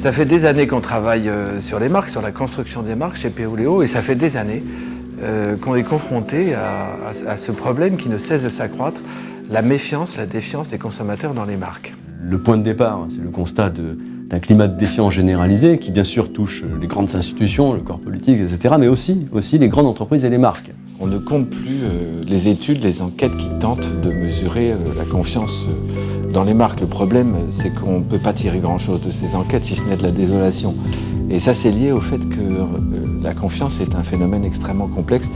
Ça fait des années qu'on travaille sur les marques, sur la construction des marques chez P.O. Léo, et ça fait des années qu'on est confronté à ce problème qui ne cesse de s'accroître, la méfiance, la défiance des consommateurs dans les marques. Le point de départ, c'est le constat d'un climat de défiance généralisé qui bien sûr touche les grandes institutions, le corps politique, etc., mais aussi les grandes entreprises et les marques. On ne compte plus les études, les enquêtes qui tentent de mesurer la confiance dans les marques. Le problème, c'est qu'on ne peut pas tirer grand-chose de ces enquêtes, si ce n'est de la désolation. Et ça, c'est lié au fait que la confiance est un phénomène extrêmement complexe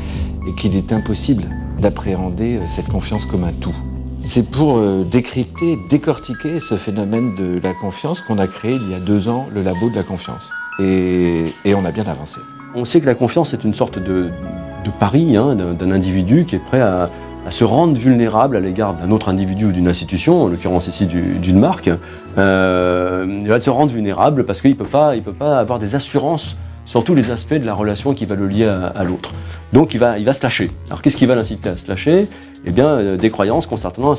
et qu'il est impossible d'appréhender cette confiance comme un tout. C'est pour décrypter, décortiquer ce phénomène de la confiance qu'on a créé il y a 2 ans le labo de la confiance. Et on a bien avancé. On sait que la confiance est une sorte de pari d'un individu qui est prêt à se rendre vulnérable à l'égard d'un autre individu ou d'une institution, en l'occurrence ici d'une marque. Il va se rendre vulnérable parce qu'il ne peut pas avoir des assurances sur tous les aspects de la relation qui va le lier à l'autre. Donc il va se lâcher. Alors qu'est-ce qui va l'inciter à se lâcher ? Eh bien, des croyances concernant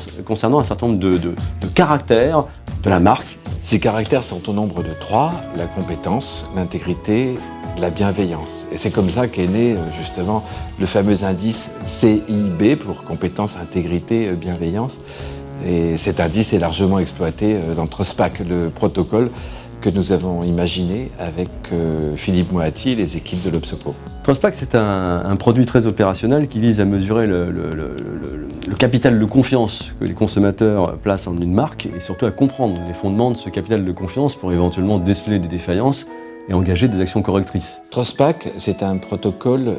un certain nombre de caractères de la marque. Ces caractères sont au nombre de 3, la compétence, l'intégrité, la bienveillance. Et c'est comme ça qu'est né justement le fameux indice CIB pour compétence, intégrité, bienveillance. Et cet indice est largement exploité dans Trospac, le protocole que nous avons imaginé avec Philippe Moati et les équipes de l'Obsoco. Trospac, c'est un produit très opérationnel qui vise à mesurer le capital de confiance que les consommateurs placent en une marque et surtout à comprendre les fondements de ce capital de confiance pour éventuellement déceler des défaillances et engager des actions correctrices. Trospac, c'est un protocole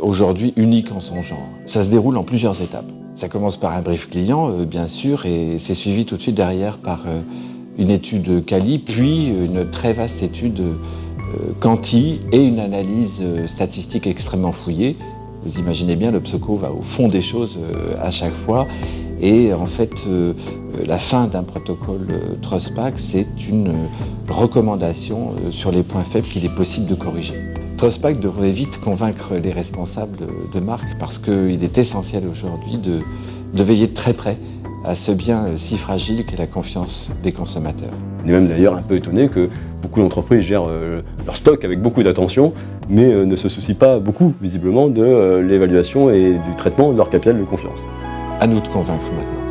aujourd'hui unique en son genre. Ça se déroule en plusieurs étapes. Ça commence par un brief client, bien sûr, et c'est suivi tout de suite derrière par une étude quali, puis une très vaste étude quanti et une analyse statistique extrêmement fouillée. Vous imaginez bien, l'Obsoco va au fond des choses à chaque fois. Et en fait, la fin d'un protocole Trospac, c'est une recommandation sur les points faibles qu'il est possible de corriger. Trospac devrait vite convaincre les responsables de marque parce qu'il est essentiel aujourd'hui de veiller de très près à ce bien si fragile qu'est la confiance des consommateurs. On est même d'ailleurs un peu étonné que beaucoup d'entreprises gèrent leur stock avec beaucoup d'attention, mais ne se soucient pas beaucoup, visiblement, de l'évaluation et du traitement de leur capital de confiance. À nous de convaincre maintenant.